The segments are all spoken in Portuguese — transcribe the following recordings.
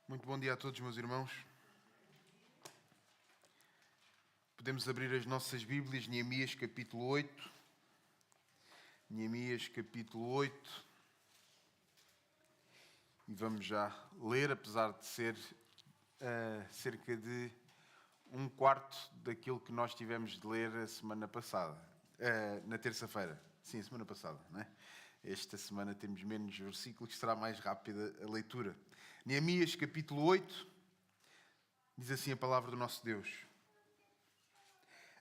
Muito bom dia a todos, meus irmãos. Podemos abrir as nossas Bíblias, Neemias capítulo 8. Neemias capítulo 8. E vamos já ler, apesar de ser cerca de um quarto daquilo que nós tivemos de ler a semana passada. Na terça-feira. Sim, a semana passada, não é? Esta semana temos menos versículos, será mais rápida a leitura. Neemias capítulo 8, diz assim a palavra do nosso Deus.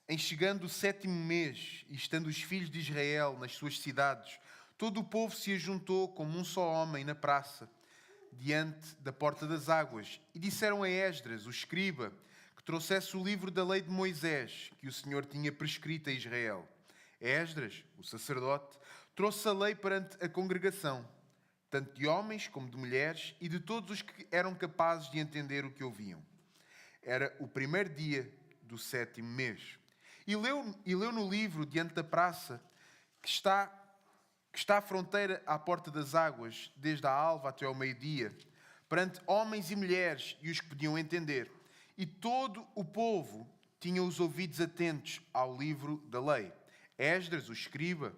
Em chegando o 7º mês, e estando os filhos de Israel nas suas cidades, todo o povo se ajuntou como um só homem na praça, diante da porta das águas, e disseram a Esdras, o escriba, que trouxesse o livro da lei de Moisés, que o Senhor tinha prescrito a Israel. Esdras, o sacerdote, trouxe a lei perante a congregação, tanto de homens como de mulheres, e de todos os que eram capazes de entender o que ouviam. Era o primeiro dia do 7º mês. E leu no livro, diante da praça, que está à fronteira à porta das águas, desde a alva até ao meio-dia, perante homens e mulheres e os que podiam entender. E todo o povo tinha os ouvidos atentos ao livro da lei. Esdras, o escriba,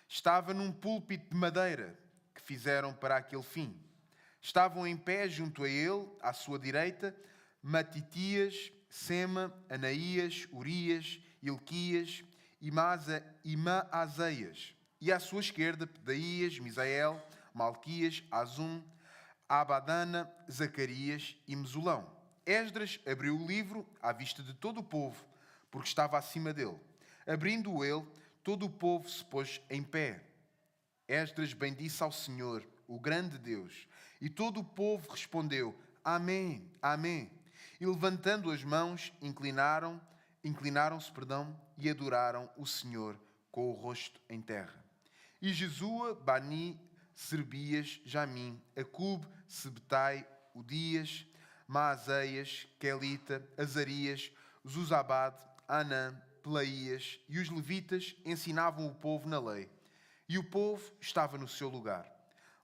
estava num púlpito de madeira que fizeram para aquele fim. Estavam em pé junto a ele, à sua direita, Matitias, Sema, Anaías, Urias, Ilquias e Maazeias. E à sua esquerda, Pedaías, Misael, Malquias, Azum, Abadana, Zacarias e Mesulão. Esdras abriu o livro à vista de todo o povo, porque estava acima dele. Abrindo-o ele, todo o povo se pôs em pé. Esdras bendisse ao Senhor, o grande Deus, e todo o povo respondeu, Amém, Amém. E levantando as mãos, inclinaram-se, e adoraram o Senhor com o rosto em terra. E Jesua, Bani, Serbias, Jamim, Acube, Sebetai, Udias, Maazeias, Quelita, Azarias, Zuzabade, Anã, Pelaías e os levitas ensinavam o povo na lei. E o povo estava no seu lugar.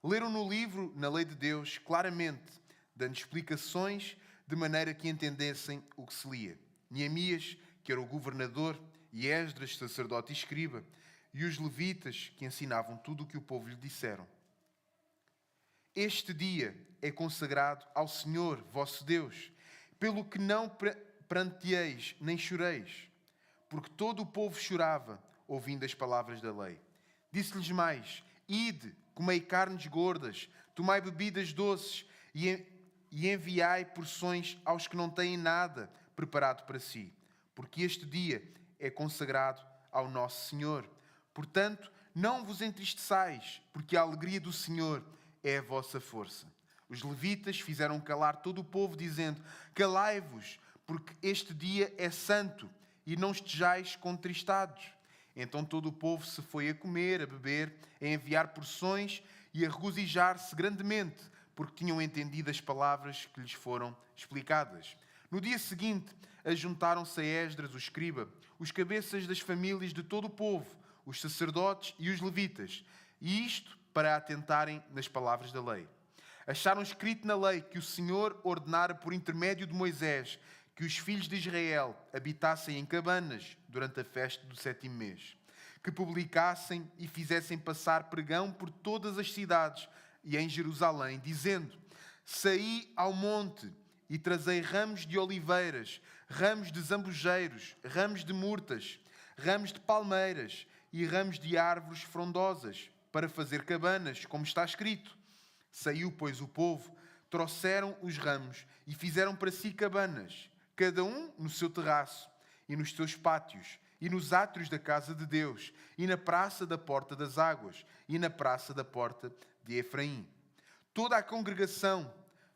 Leram no livro, na lei de Deus, claramente, dando explicações de maneira que entendessem o que se lia. Neemias, que era o governador, e Esdras, sacerdote e escriba, e os levitas, que ensinavam tudo o que o povo lhe disseram. Este dia é consagrado ao Senhor, vosso Deus, pelo que não pranteeis nem choreis, porque todo o povo chorava, ouvindo as palavras da lei. Disse-lhes mais, ide, comei carnes gordas, tomai bebidas doces e enviai porções aos que não têm nada preparado para si, porque este dia é consagrado ao nosso Senhor. Portanto, não vos entristeçais, porque a alegria do Senhor é a vossa força. Os levitas fizeram calar todo o povo, dizendo, calai-vos, porque este dia é santo, e não estejais contristados. Então todo o povo se foi a comer, a beber, a enviar porções e a regozijar-se grandemente, porque tinham entendido as palavras que lhes foram explicadas. No dia seguinte, ajuntaram-se a Esdras, o escriba, os cabeças das famílias de todo o povo, os sacerdotes e os levitas, e isto para atentarem nas palavras da lei. Acharam escrito na lei que o Senhor ordenara por intermédio de Moisés que os filhos de Israel habitassem em cabanas durante a festa do 7º mês, que publicassem e fizessem passar pregão por todas as cidades e em Jerusalém, dizendo, saí ao monte e trazei ramos de oliveiras, ramos de zambujeiros, ramos de murtas, ramos de palmeiras e ramos de árvores frondosas, para fazer cabanas, como está escrito. Saiu, pois, o povo, trouxeram os ramos e fizeram para si cabanas, cada um no seu terraço e nos seus pátios, e nos átrios da casa de Deus, e na praça da porta das águas, e na praça da porta de Efraim. Toda a congregação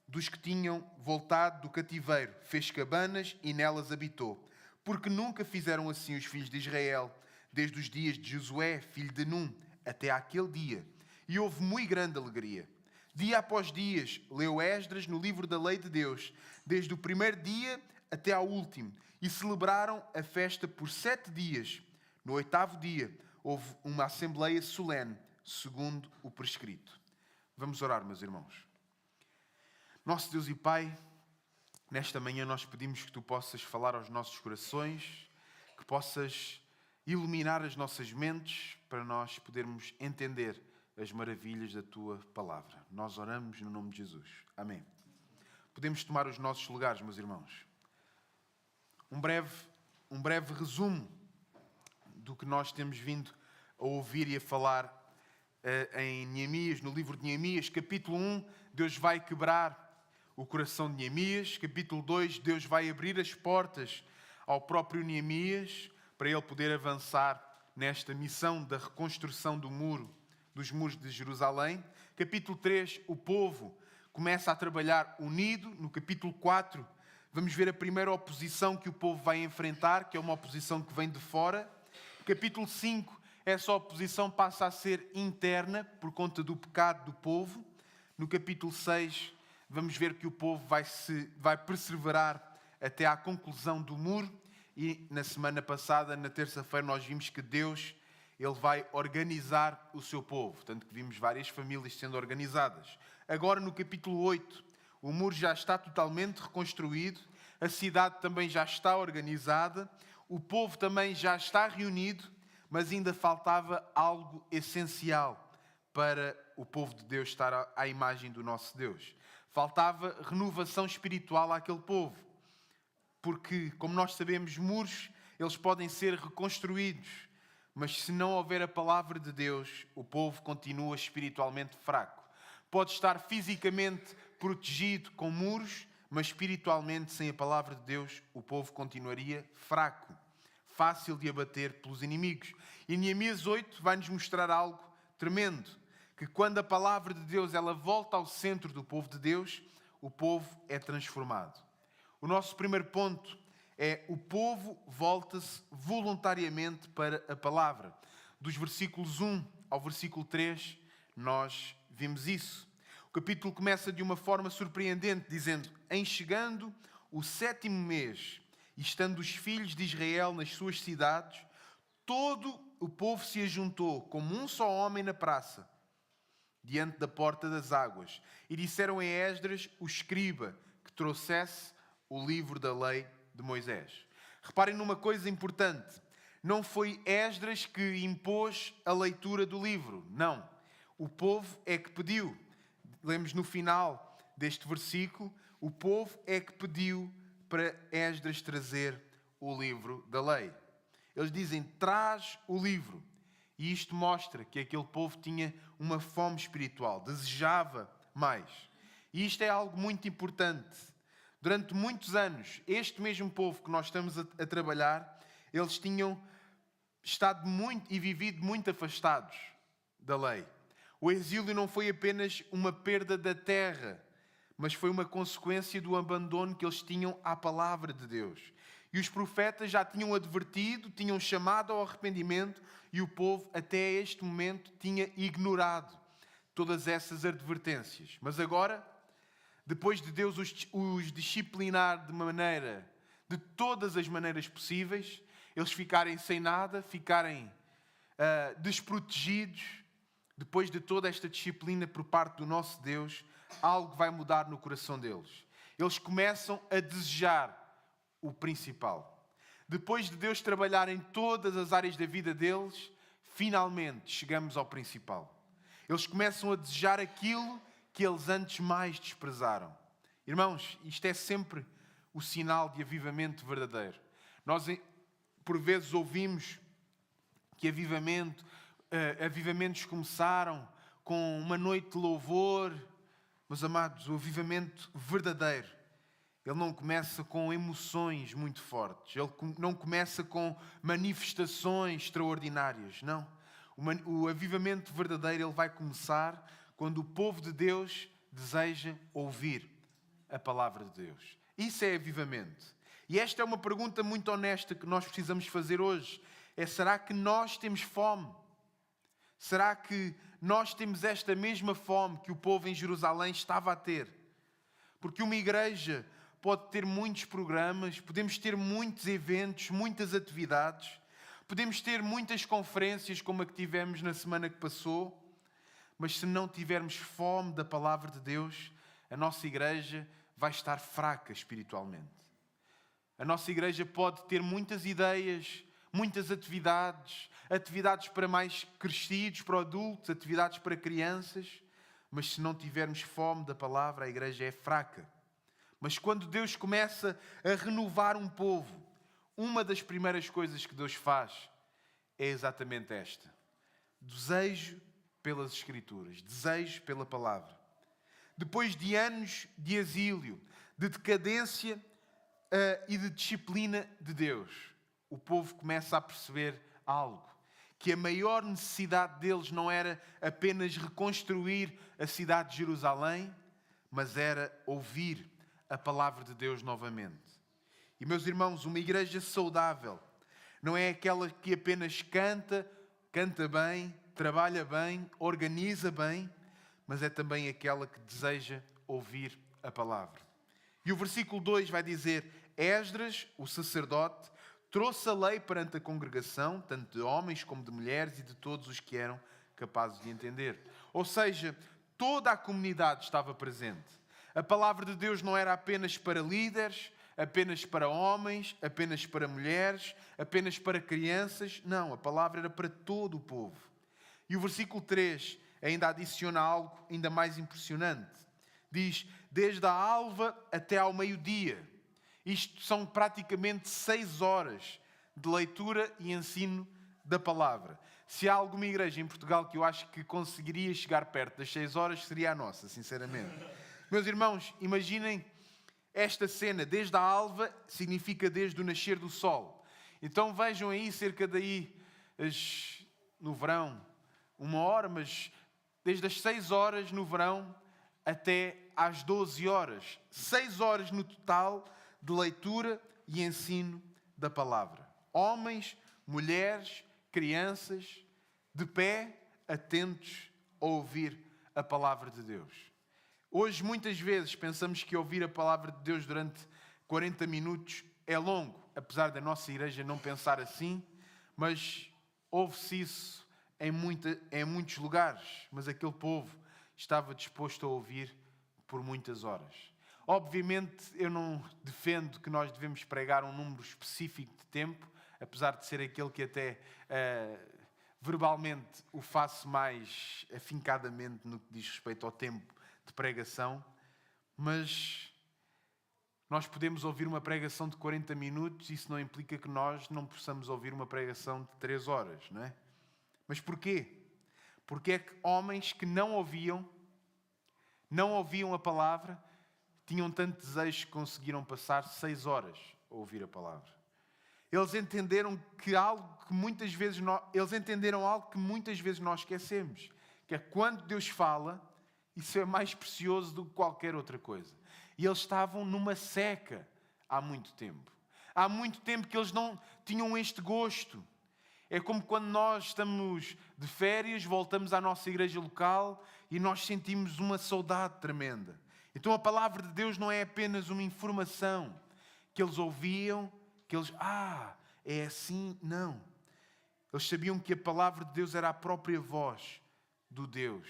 dos que tinham voltado do cativeiro fez cabanas e nelas habitou, porque nunca fizeram assim os filhos de Israel, desde os dias de Josué, filho de Num, até àquele dia. E houve muito grande alegria. Dia após dia, leu Esdras no livro da lei de Deus, desde o primeiro dia até ao último, e celebraram a festa por 7 dias. No 8º dia, houve uma assembleia solene, segundo o prescrito. Vamos orar, meus irmãos. Nosso Deus e Pai, nesta manhã nós pedimos que Tu possas falar aos nossos corações, que possas iluminar as nossas mentes para nós podermos entender as maravilhas da Tua palavra. Nós oramos no nome de Jesus. Amém. Podemos tomar os nossos lugares, meus irmãos. Um breve resumo do que nós temos vindo a ouvir e a falar em Neemias, no livro de Neemias. Capítulo 1, Deus vai quebrar o coração de Neemias. Capítulo 2, Deus vai abrir as portas ao próprio Neemias para ele poder avançar nesta missão da reconstrução dos muros de Jerusalém. Capítulo 3, o povo começa a trabalhar unido. No capítulo 4, vamos ver a primeira oposição que o povo vai enfrentar, que é uma oposição que vem de fora. Capítulo 5, essa oposição passa a ser interna por conta do pecado do povo. No capítulo 6, vamos ver que o povo vai perseverar até à conclusão do muro. E na semana passada, na terça-feira, nós vimos que Deus ele vai organizar o seu povo. Tanto que vimos várias famílias sendo organizadas. Agora, no capítulo 8, o muro já está totalmente reconstruído. A cidade também já está organizada. O povo também já está reunido. Mas ainda faltava algo essencial para o povo de Deus estar à imagem do nosso Deus. Faltava renovação espiritual àquele povo. Porque, como nós sabemos, muros, eles podem ser reconstruídos. Mas se não houver a palavra de Deus, o povo continua espiritualmente fraco. Pode estar fisicamente protegido com muros, mas espiritualmente, sem a palavra de Deus, o povo continuaria fraco. Fácil de abater pelos inimigos. E Neemias 8 vai-nos mostrar algo tremendo. Que quando a palavra de Deus ela volta ao centro do povo de Deus, o povo é transformado. O nosso primeiro ponto é o povo volta-se voluntariamente para a palavra. Dos versículos 1 ao versículo 3, nós vimos isso. O capítulo começa de uma forma surpreendente, dizendo: em chegando o 7º mês, e estando os filhos de Israel nas suas cidades, todo o povo se ajuntou como um só homem na praça, diante da porta das águas, e disseram a Esdras, o escriba, que trouxesse o livro da lei de Moisés. Reparem numa coisa importante. Não foi Esdras que impôs a leitura do livro. Não. O povo é que pediu. Lemos no final deste versículo, o povo é que pediu para Esdras trazer o livro da lei. Eles dizem, traz o livro. E isto mostra que aquele povo tinha uma fome espiritual, desejava mais. E isto é algo muito importante. Durante muitos anos, este mesmo povo que nós estamos a trabalhar, eles tinham estado muito e vivido muito afastados da lei. O exílio não foi apenas uma perda da terra, mas foi uma consequência do abandono que eles tinham à palavra de Deus. E os profetas já tinham advertido, tinham chamado ao arrependimento, e o povo até este momento tinha ignorado todas essas advertências. Mas agora, depois de Deus os disciplinar de todas as maneiras possíveis, eles ficarem sem nada, ficarem desprotegidos, depois de toda esta disciplina por parte do nosso Deus, algo vai mudar no coração deles. Eles começam a desejar o principal. Depois de Deus trabalhar em todas as áreas da vida deles, finalmente chegamos ao principal. Eles começam a desejar aquilo que eles antes mais desprezaram. Irmãos, isto é sempre o sinal de avivamento verdadeiro. Nós, por vezes, ouvimos que avivamentos começaram com uma noite de louvor. Meus amados, o avivamento verdadeiro, ele não começa com emoções muito fortes. Ele não começa com manifestações extraordinárias, não. O avivamento verdadeiro, ele vai começar quando o povo de Deus deseja ouvir a palavra de Deus. Isso é avivamento. E esta é uma pergunta muito honesta que nós precisamos fazer hoje. Será que nós temos fome? Será que nós temos esta mesma fome que o povo em Jerusalém estava a ter? Porque uma igreja pode ter muitos programas, podemos ter muitos eventos, muitas atividades, podemos ter muitas conferências como a que tivemos na semana que passou, mas se não tivermos fome da palavra de Deus, a nossa igreja vai estar fraca espiritualmente. A nossa igreja pode ter muitas ideias, muitas atividades, atividades para mais crescidos, para adultos, atividades para crianças, mas se não tivermos fome da palavra, a igreja é fraca. Mas quando Deus começa a renovar um povo, uma das primeiras coisas que Deus faz é exatamente esta: desejo pelas Escrituras, desejo pela palavra. Depois de anos de exílio, de decadência e de disciplina de Deus, o povo começa a perceber algo: que a maior necessidade deles não era apenas reconstruir a cidade de Jerusalém, mas era ouvir a palavra de Deus novamente. E, meus irmãos, uma igreja saudável não é aquela que apenas canta bem, trabalha bem, organiza bem, mas é também aquela que deseja ouvir a palavra. E o versículo 2 vai dizer: Esdras, o sacerdote, trouxe a lei perante a congregação, tanto de homens como de mulheres e de todos os que eram capazes de entender. Ou seja, toda a comunidade estava presente. A palavra de Deus não era apenas para líderes, apenas para homens, apenas para mulheres, apenas para crianças. Não, a palavra era para todo o povo. E o versículo 3 ainda adiciona algo ainda mais impressionante. Diz: desde a alva até ao meio-dia. Isto são praticamente 6 horas de leitura e ensino da palavra. Se há alguma igreja em Portugal que eu acho que conseguiria chegar perto das 6 horas, seria a nossa, sinceramente. Meus irmãos, imaginem esta cena. Desde a alva significa desde o nascer do sol. Então vejam aí, cerca daí, no verão, 1 hora, mas desde as 6 horas no verão até às 12 horas. 6 horas no total de leitura e ensino da palavra. Homens, mulheres, crianças, de pé, atentos a ouvir a palavra de Deus. Hoje, muitas vezes, pensamos que ouvir a palavra de Deus durante 40 minutos é longo, apesar da nossa igreja não pensar assim, mas ouve-se isso em muitos lugares, mas aquele povo estava disposto a ouvir por muitas horas. Obviamente, eu não defendo que nós devemos pregar um número específico de tempo, apesar de ser aquele que até verbalmente o faço mais afincadamente no que diz respeito ao tempo de pregação, mas nós podemos ouvir uma pregação de 40 minutos, isso não implica que nós não possamos ouvir uma pregação de 3 horas, não é? Mas porquê? Porque é que homens que não ouviam a palavra, tinham tanto desejo que conseguiram passar 6 horas a ouvir a palavra. Eles entenderam algo que muitas vezes nós esquecemos, que é quando Deus fala, isso é mais precioso do que qualquer outra coisa. E eles estavam numa seca há muito tempo. Há muito tempo que eles não tinham este gosto. É como quando nós estamos de férias, voltamos à nossa igreja local e nós sentimos uma saudade tremenda. Então a palavra de Deus não é apenas uma informação que eles ouviam, que eles, é assim, não. Eles sabiam que a palavra de Deus era a própria voz do Deus.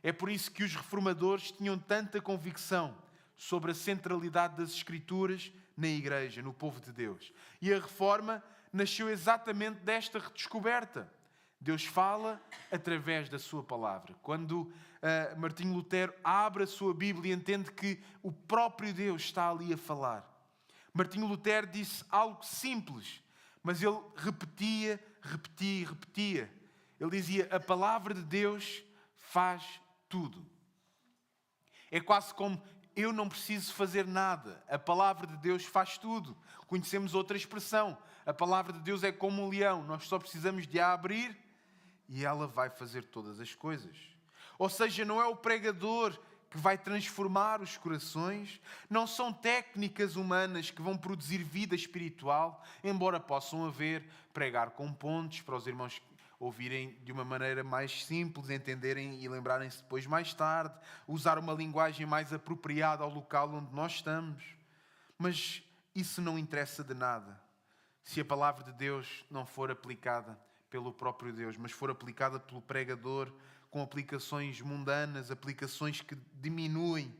É por isso que os reformadores tinham tanta convicção sobre a centralidade das Escrituras na igreja, no povo de Deus. E a reforma nasceu exatamente desta redescoberta. Deus fala através da sua palavra. Quando Martinho Lutero abre a sua Bíblia e entende que o próprio Deus está ali a falar. Martinho Lutero disse algo simples, mas ele repetia. Ele dizia: a palavra de Deus faz tudo. É quase como: eu não preciso fazer nada, a palavra de Deus faz tudo. Conhecemos outra expressão: a palavra de Deus é como um leão, nós só precisamos de a abrir e ela vai fazer todas as coisas. Ou seja, não é o pregador que vai transformar os corações, não são técnicas humanas que vão produzir vida espiritual, embora possam haver, pregar com pontos para os irmãos ouvirem de uma maneira mais simples, entenderem e lembrarem-se depois mais tarde, usar uma linguagem mais apropriada ao local onde nós estamos. Mas isso não interessa de nada se a palavra de Deus não for aplicada pelo próprio Deus, mas for aplicada pelo pregador com aplicações mundanas, aplicações que diminuem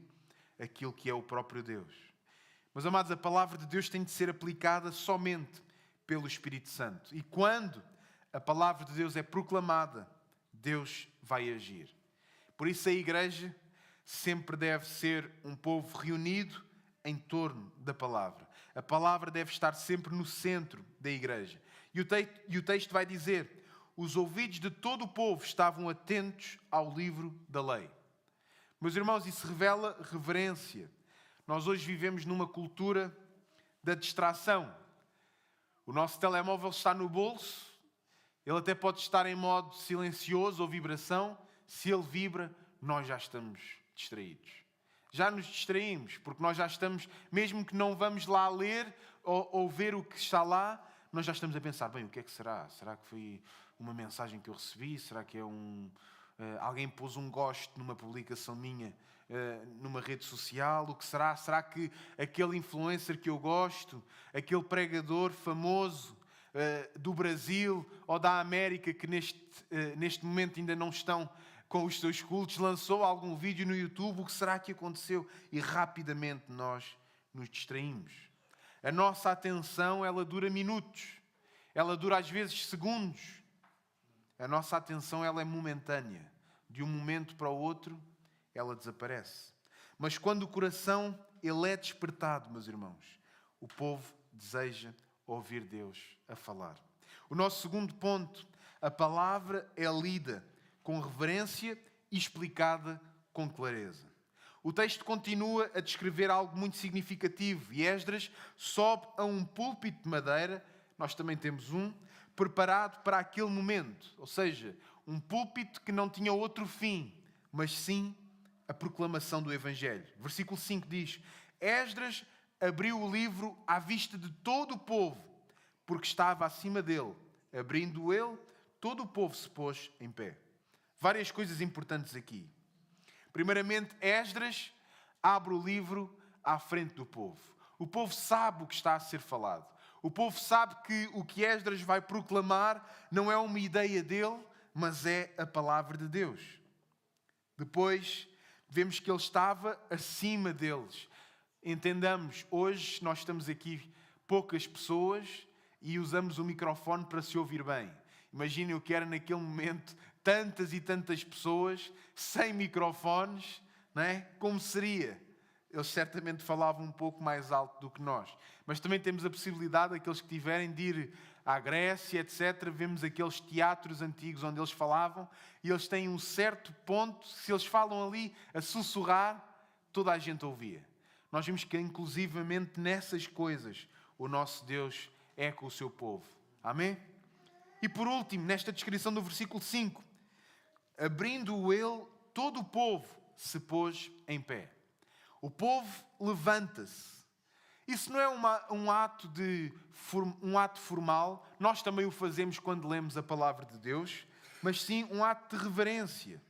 aquilo que é o próprio Deus. Mas, amados, a palavra de Deus tem de ser aplicada somente pelo Espírito Santo. E quando a palavra de Deus é proclamada, Deus vai agir. Por isso a igreja sempre deve ser um povo reunido em torno da palavra. A palavra deve estar sempre no centro da igreja. E o texto vai dizer: os ouvidos de todo o povo estavam atentos ao livro da lei. Meus irmãos, isso revela reverência. Nós hoje vivemos numa cultura da distração. O nosso telemóvel está no bolso, ele até pode estar em modo silencioso ou vibração. Se ele vibra, nós já estamos distraídos. Já nos distraímos, porque nós já estamos, mesmo que não vamos lá ler ou ver o que está lá, nós já estamos a pensar, bem, o que é que será? Será que foi uma mensagem que eu recebi? Será que é alguém pôs um gosto numa publicação minha numa rede social? O que será? Será que aquele influencer que eu gosto, aquele pregador famoso do Brasil ou da América que neste momento ainda não estão com os seus cultos, lançou algum vídeo no YouTube? O que será que aconteceu? E rapidamente nós nos distraímos. A nossa atenção, ela dura minutos. Ela dura às vezes segundos. A nossa atenção, ela é momentânea. De um momento para o outro, ela desaparece. Mas quando o coração, ele é despertado, meus irmãos, o povo deseja ouvir Deus a falar. O nosso segundo ponto: a palavra é lida com reverência e explicada com clareza. O texto continua a descrever algo muito significativo. E Esdras sobe a um púlpito de madeira, nós também temos um, preparado para aquele momento. Ou seja, um púlpito que não tinha outro fim, mas sim a proclamação do Evangelho. Versículo 5 diz: Esdras abriu o livro à vista de todo o povo, porque estava acima dele. Abrindo ele, todo o povo se pôs em pé. Várias coisas importantes aqui. Primeiramente, Esdras abre o livro à frente do povo. O povo sabe o que está a ser falado. O povo sabe que o que Esdras vai proclamar não é uma ideia dele, mas é a palavra de Deus. Depois, vemos que ele estava acima deles. Entendamos, hoje nós estamos aqui poucas pessoas e usamos o microfone para se ouvir bem. Imaginem o que era naquele momento, tantas e tantas pessoas, sem microfones, não é? Como seria? Eles certamente falavam um pouco mais alto do que nós. Mas também temos a possibilidade, aqueles que tiverem, de ir à Grécia, etc. Vemos aqueles teatros antigos onde eles falavam e eles têm um certo ponto, se eles falam ali a sussurrar, toda a gente ouvia. Nós vimos que, inclusivamente nessas coisas, o nosso Deus é com o seu povo. Amém? E por último, nesta descrição do versículo 5, abrindo ele, todo o povo se pôs em pé. O povo levanta-se. Isso não é um ato formal, nós também o fazemos quando lemos a palavra de Deus, mas sim um ato de reverência.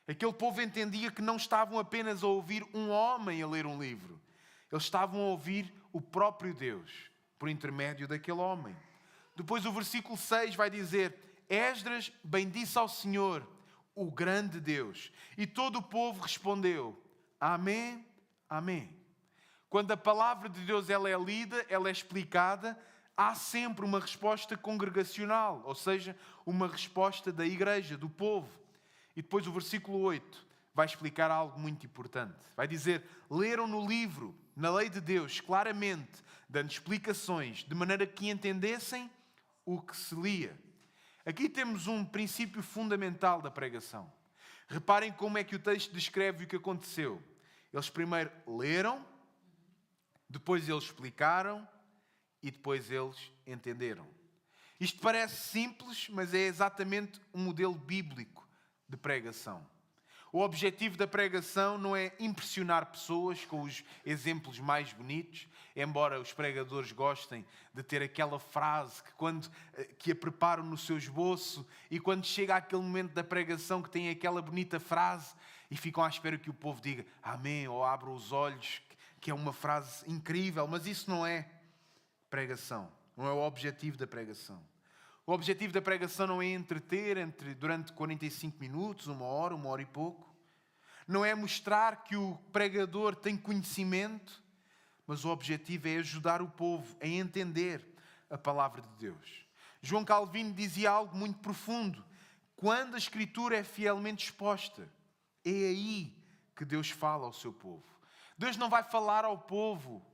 Aquele povo entendia que não estavam apenas a ouvir um homem a ler um livro, eles estavam a ouvir o próprio Deus, por intermédio daquele homem. Depois o versículo 6 vai dizer: Esdras bendisse ao Senhor, o grande Deus. E todo o povo respondeu: Amém, Amém. Quando a palavra de Deus ela é lida, ela é explicada, há sempre uma resposta congregacional, ou seja, uma resposta da igreja, do povo. E depois o versículo 8 vai explicar algo muito importante. Vai dizer: leram no livro, na lei de Deus, claramente, dando explicações, de maneira que entendessem o que se lia. Aqui temos um princípio fundamental da pregação. Reparem como é que o texto descreve o que aconteceu. Eles primeiro leram, depois eles explicaram e depois eles entenderam. Isto parece simples, mas é exatamente um modelo bíblico de pregação. O objetivo da pregação não é impressionar pessoas com os exemplos mais bonitos, embora os pregadores gostem de ter aquela frase que a preparam no seu esboço e quando chega aquele momento da pregação que tem aquela bonita frase e ficam à espera que o povo diga amém ou abra os olhos, que é uma frase incrível, mas isso não é pregação, não é o objetivo da pregação. O objetivo da pregação não é entreter durante 45 minutos, uma hora e pouco. Não é mostrar que o pregador tem conhecimento, mas o objetivo é ajudar o povo a entender a palavra de Deus. João Calvino dizia algo muito profundo. Quando a Escritura é fielmente exposta, é aí que Deus fala ao seu povo. Deus não vai falar ao povo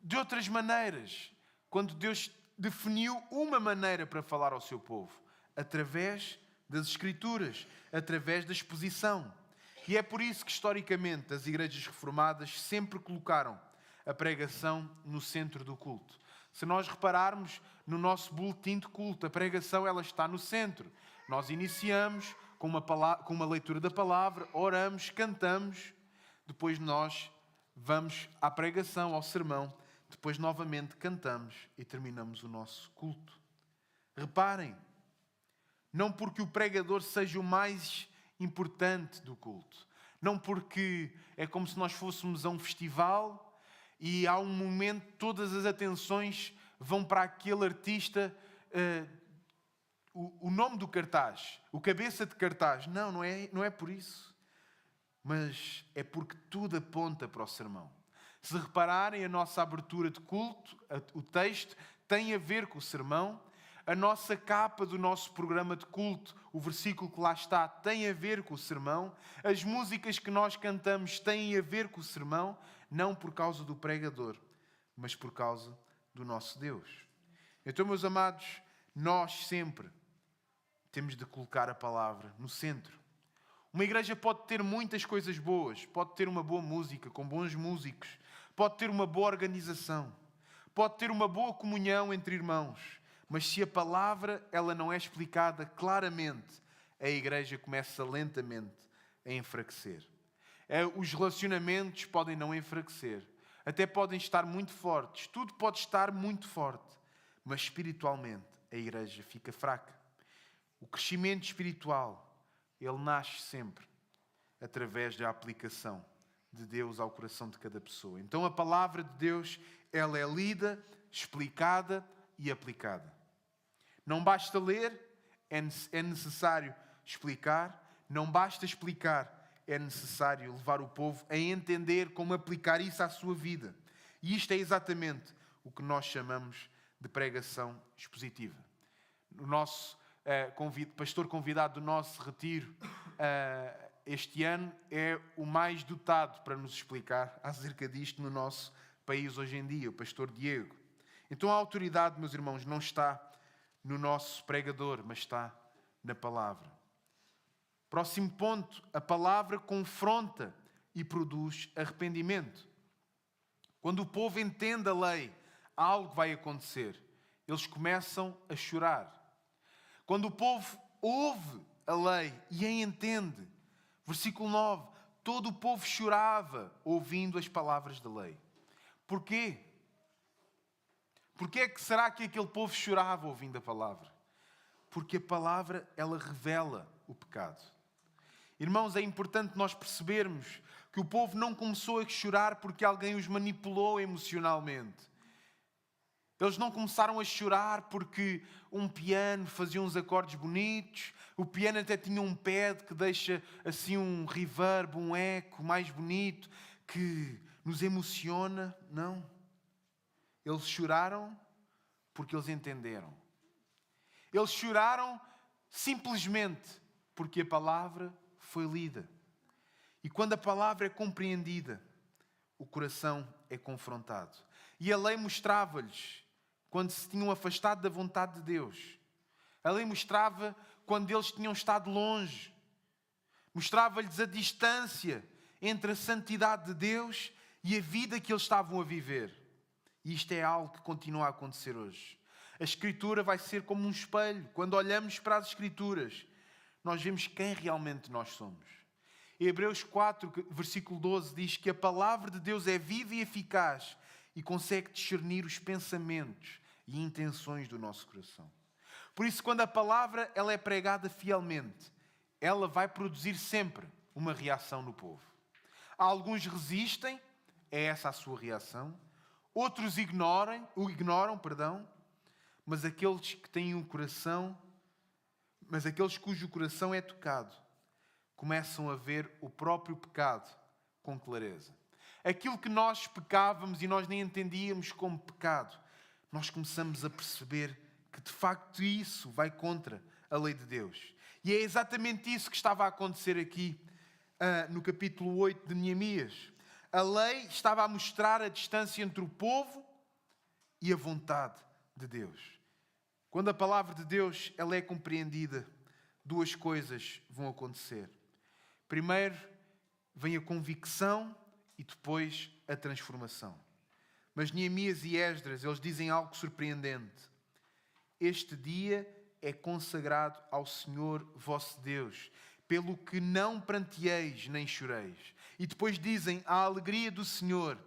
de outras maneiras. Quando Deus definiu uma maneira para falar ao seu povo, através das Escrituras, através da exposição. E é por isso que, historicamente, as igrejas reformadas sempre colocaram a pregação no centro do culto. Se nós repararmos no nosso boletim de culto, a pregação ela está no centro. Nós iniciamos com uma leitura da palavra, oramos, cantamos, depois nós vamos à pregação, ao sermão, depois novamente cantamos e terminamos o nosso culto. Reparem, não porque o pregador seja o mais importante do culto, não porque é como se nós fôssemos a um festival e há um momento todas as atenções vão para aquele artista, o nome do cartaz, o cabeça de cartaz. Não é por isso. Mas é porque tudo aponta para o sermão. Se repararem, a nossa abertura de culto, o texto, tem a ver com o sermão. A nossa capa do nosso programa de culto, o versículo que lá está, tem a ver com o sermão. As músicas que nós cantamos têm a ver com o sermão, não por causa do pregador, mas por causa do nosso Deus. Então, meus amados, nós sempre temos de colocar a palavra no centro. Uma igreja pode ter muitas coisas boas, pode ter uma boa música, com bons músicos, pode ter uma boa organização, pode ter uma boa comunhão entre irmãos, mas se a palavra ela não é explicada claramente, a igreja começa lentamente a enfraquecer. Os relacionamentos podem não enfraquecer, até podem estar muito fortes, tudo pode estar muito forte, mas espiritualmente a igreja fica fraca. O crescimento espiritual, ele nasce sempre através da aplicação de Deus ao coração de cada pessoa. Então a palavra de Deus, ela é lida, explicada e aplicada. Não basta ler, é necessário explicar. Não basta explicar, é necessário levar o povo a entender como aplicar isso à sua vida. E isto é exatamente o que nós chamamos de pregação expositiva. O nosso pastor convidado do nosso retiro este ano é o mais dotado para nos explicar acerca disto no nosso país hoje em dia, o pastor Diego. Então a autoridade, meus irmãos, não está no nosso pregador, mas está na palavra. Próximo ponto, a palavra confronta e produz arrependimento. Quando o povo entende a lei, algo vai acontecer. Eles começam a chorar. Quando o povo ouve a lei e a entende, versículo 9, todo o povo chorava ouvindo as palavras da lei. Porquê? Porquê é que será que aquele povo chorava ouvindo a palavra? Porque a palavra, ela revela o pecado. Irmãos, é importante nós percebermos que o povo não começou a chorar porque alguém os manipulou emocionalmente. Eles não começaram a chorar porque um piano fazia uns acordes bonitos, o piano até tinha um pad que deixa assim um reverb, um eco mais bonito, que nos emociona. Não. Eles choraram porque eles entenderam. Eles choraram simplesmente porque a palavra foi lida. E quando a palavra é compreendida, o coração é confrontado. E a lei mostrava-lhes quando se tinham afastado da vontade de Deus. A lei mostrava quando eles tinham estado longe. Mostrava-lhes a distância entre a santidade de Deus e a vida que eles estavam a viver. E isto é algo que continua a acontecer hoje. A Escritura vai ser como um espelho. Quando olhamos para as Escrituras, nós vemos quem realmente nós somos. Em Hebreus 4, versículo 12, diz que a palavra de Deus é viva e eficaz e consegue discernir os pensamentos e intenções do nosso coração. Por isso, quando a palavra ela é pregada fielmente, ela vai produzir sempre uma reação no povo. Alguns resistem, é essa a sua reação. Outros ignoram, mas aqueles cujo coração é tocado, começam a ver o próprio pecado com clareza. Aquilo que nós pecávamos e nós nem entendíamos como pecado, nós começamos a perceber que de facto isso vai contra a lei de Deus. E é exatamente isso que estava a acontecer aqui no capítulo 8 de Neemias. A lei estava a mostrar a distância entre o povo e a vontade de Deus. Quando a palavra de Deus ela é compreendida, duas coisas vão acontecer. Primeiro, vem a convicção e depois a transformação. Mas Neemias e Esdras, eles dizem algo surpreendente. Este dia é consagrado ao Senhor vosso Deus, pelo que não pranteeis nem choreis. E depois dizem, a alegria do Senhor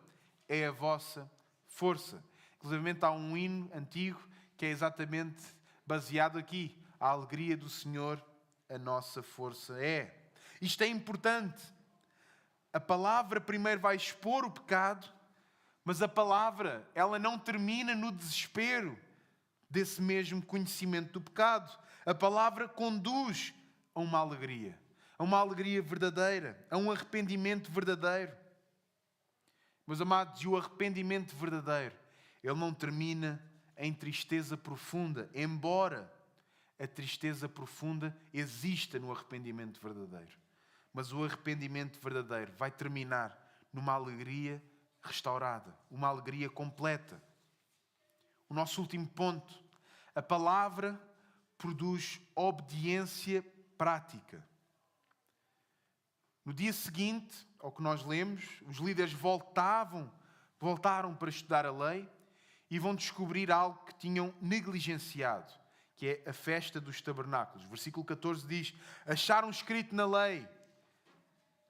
é a vossa força. Inclusive há um hino antigo que é exatamente baseado aqui. A alegria do Senhor, a nossa força é. Isto é importante. A palavra primeiro vai expor o pecado, mas a palavra, ela não termina no desespero desse mesmo conhecimento do pecado. A palavra conduz a uma alegria verdadeira, a um arrependimento verdadeiro. Meus amados, e o arrependimento verdadeiro, ele não termina em tristeza profunda, embora a tristeza profunda exista no arrependimento verdadeiro. Mas o arrependimento verdadeiro vai terminar numa alegria restaurada, uma alegria completa. O nosso último ponto, a palavra produz obediência prática. No dia seguinte, ao que nós lemos, os líderes voltaram para estudar a lei e vão descobrir algo que tinham negligenciado, que é a festa dos tabernáculos. Versículo 14 diz, acharam escrito na lei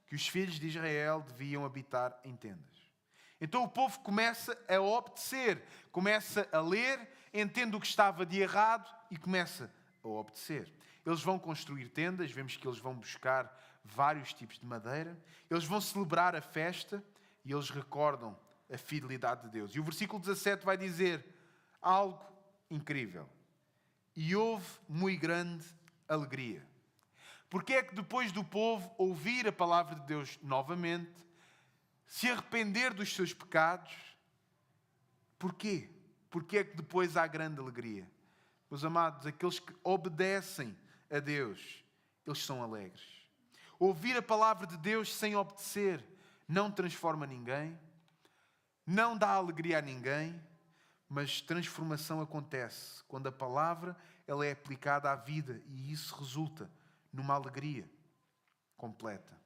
que os filhos de Israel deviam habitar em tendas. Então o povo começa a obedecer, começa a ler, entende o que estava de errado e começa a obedecer. Eles vão construir tendas, vemos que eles vão buscar vários tipos de madeira, eles vão celebrar a festa e eles recordam a fidelidade de Deus. E o versículo 17 vai dizer algo incrível. E houve muito grande alegria. Porque é que depois do povo ouvir a palavra de Deus novamente, se arrepender dos seus pecados, porquê? Porque é que depois há grande alegria? Meus amados, aqueles que obedecem a Deus, eles são alegres. Ouvir a palavra de Deus sem obedecer não transforma ninguém, não dá alegria a ninguém, mas transformação acontece quando a palavra ela é aplicada à vida e isso resulta numa alegria completa.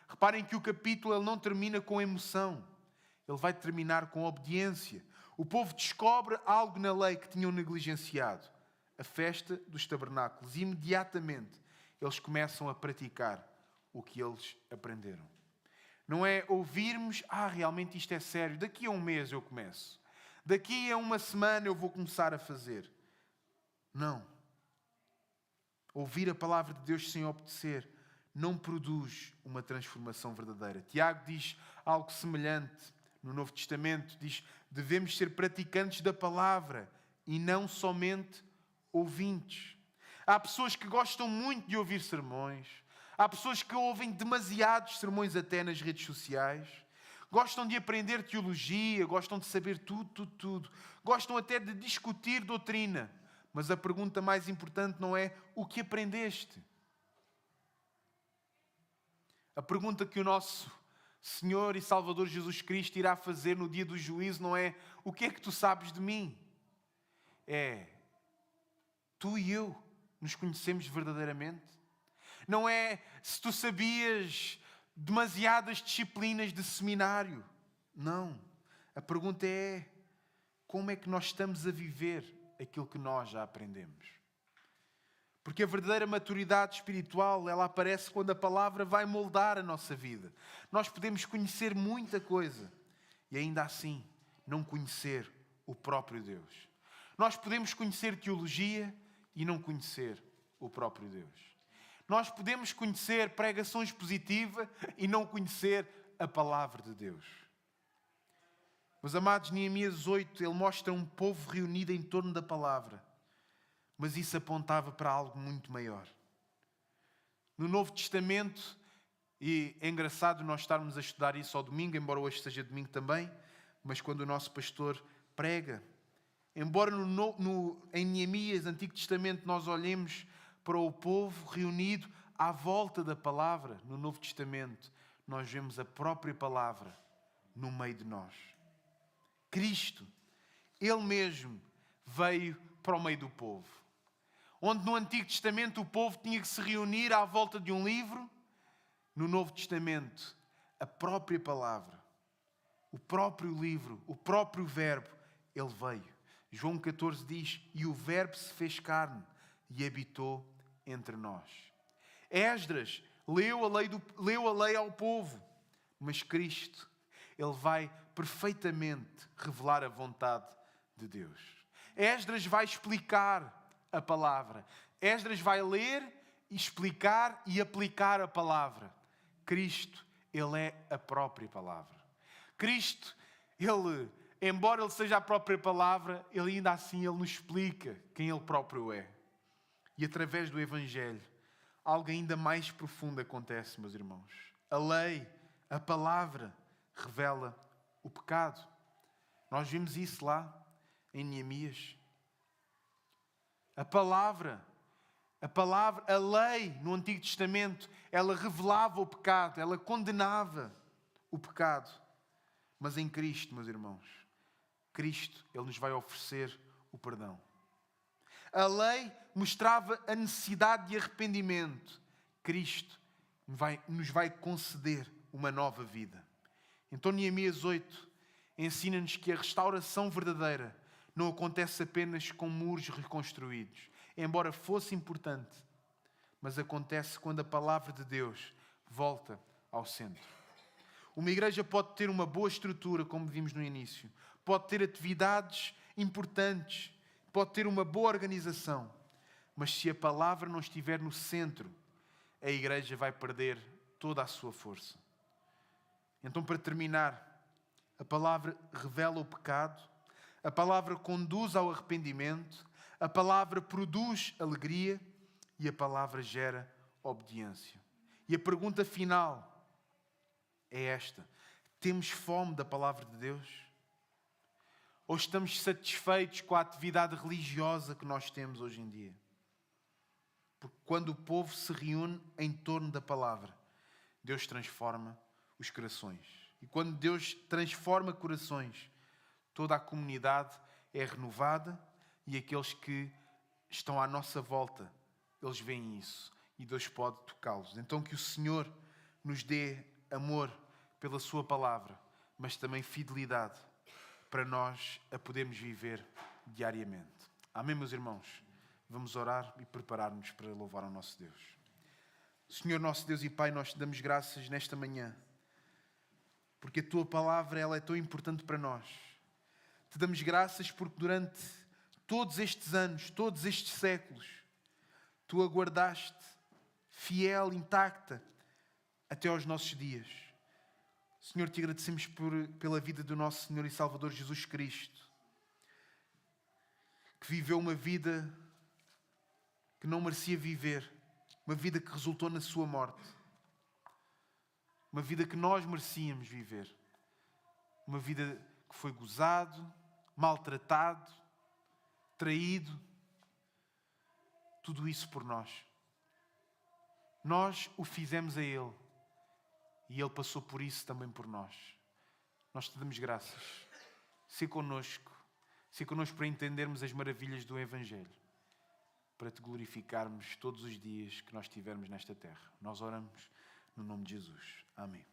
Reparem que o capítulo ele não termina com emoção, ele vai terminar com obediência. O povo descobre algo na lei que tinham negligenciado, a festa dos tabernáculos, e imediatamente eles começam a praticar o que eles aprenderam. Não é ouvirmos, realmente isto é sério, daqui a um mês eu começo, daqui a uma semana eu vou começar a fazer. Não. Ouvir a palavra de Deus sem obedecer não produz uma transformação verdadeira. Tiago diz algo semelhante no Novo Testamento. Diz, devemos ser praticantes da palavra e não somente ouvintes. Há pessoas que gostam muito de ouvir sermões. Há pessoas que ouvem demasiados sermões até nas redes sociais. Gostam de aprender teologia, gostam de saber tudo. Gostam até de discutir doutrina. Mas a pergunta mais importante não é o que aprendeste. A pergunta que o nosso Senhor e Salvador Jesus Cristo irá fazer no dia do juízo não é o que é que tu sabes de mim? É, tu e eu nos conhecemos verdadeiramente? Não é se tu sabias demasiadas disciplinas de seminário? Não. A pergunta é como é que nós estamos a viver aquilo que nós já aprendemos? Porque a verdadeira maturidade espiritual, ela aparece quando a palavra vai moldar a nossa vida. Nós podemos conhecer muita coisa e ainda assim não conhecer o próprio Deus. Nós podemos conhecer teologia e não conhecer o próprio Deus. Nós podemos conhecer pregações positivas e não conhecer a palavra de Deus. Meus amados, Neemias 8, ele mostra um povo reunido em torno da palavra. mas isso apontava para algo muito maior. No Novo Testamento, e é engraçado nós estarmos a estudar isso ao domingo, embora hoje seja domingo também, mas quando o nosso pastor prega, embora em Neemias, Antigo Testamento, nós olhemos para o povo reunido à volta da palavra, no Novo Testamento, nós vemos a própria palavra no meio de nós. Cristo, Ele mesmo, veio para o meio do povo. Onde no Antigo Testamento o povo tinha que se reunir à volta de um livro, no Novo Testamento, a própria palavra, o próprio livro, o próprio verbo, Ele veio. João 14 diz, e o verbo se fez carne e habitou entre nós. Esdras leu a lei ao povo, mas Cristo, Ele vai perfeitamente revelar a vontade de Deus. Esdras vai explicar a palavra. Esdras vai ler, explicar e aplicar a palavra. Cristo, Ele é a própria palavra. Cristo, Ele, embora Ele seja a própria palavra, Ele ainda assim Ele nos explica quem Ele próprio é. E através do Evangelho, algo ainda mais profundo acontece, meus irmãos. A lei, a palavra, revela o pecado. Nós vimos isso lá em Neemias. A palavra, a lei no Antigo Testamento, ela revelava o pecado, ela condenava o pecado. Mas em Cristo, meus irmãos, Cristo, Ele nos vai oferecer o perdão. A lei mostrava a necessidade de arrependimento. Cristo nos vai conceder uma nova vida. Então, Neemias 8 ensina-nos que a restauração verdadeira não acontece apenas com muros reconstruídos, embora fosse importante, mas acontece quando a palavra de Deus volta ao centro. Uma igreja pode ter uma boa estrutura, como vimos no início, pode ter atividades importantes, pode ter uma boa organização, mas se a palavra não estiver no centro, a igreja vai perder toda a sua força. Então, para terminar, a palavra revela o pecado, a palavra conduz ao arrependimento, a palavra produz alegria e a palavra gera obediência. E a pergunta final é esta: temos fome da palavra de Deus? Ou estamos satisfeitos com a atividade religiosa que nós temos hoje em dia? Porque quando o povo se reúne em torno da palavra, Deus transforma os corações. E quando Deus transforma corações, toda a comunidade é renovada e aqueles que estão à nossa volta, eles veem isso e Deus pode tocá-los. Então que o Senhor nos dê amor pela sua palavra, mas também fidelidade para nós a podermos viver diariamente. Amém, meus irmãos? Vamos orar e preparar-nos para louvar ao nosso Deus. Senhor, nosso Deus e Pai, nós te damos graças nesta manhã, porque a tua palavra ela é tão importante para nós. Te damos graças porque durante todos estes anos, todos estes séculos, tu a guardaste fiel, intacta, até aos nossos dias. Senhor, te agradecemos pela vida do nosso Senhor e Salvador Jesus Cristo, que viveu uma vida que não merecia viver, uma vida que resultou na sua morte, uma vida que nós merecíamos viver, uma vida que foi gozado, maltratado, traído, tudo isso por nós. Nós o fizemos a Ele e Ele passou por isso também por nós. Nós te damos graças. Sê connosco para entendermos as maravilhas do Evangelho, para te glorificarmos todos os dias que nós estivermos nesta terra. Nós oramos no nome de Jesus. Amém.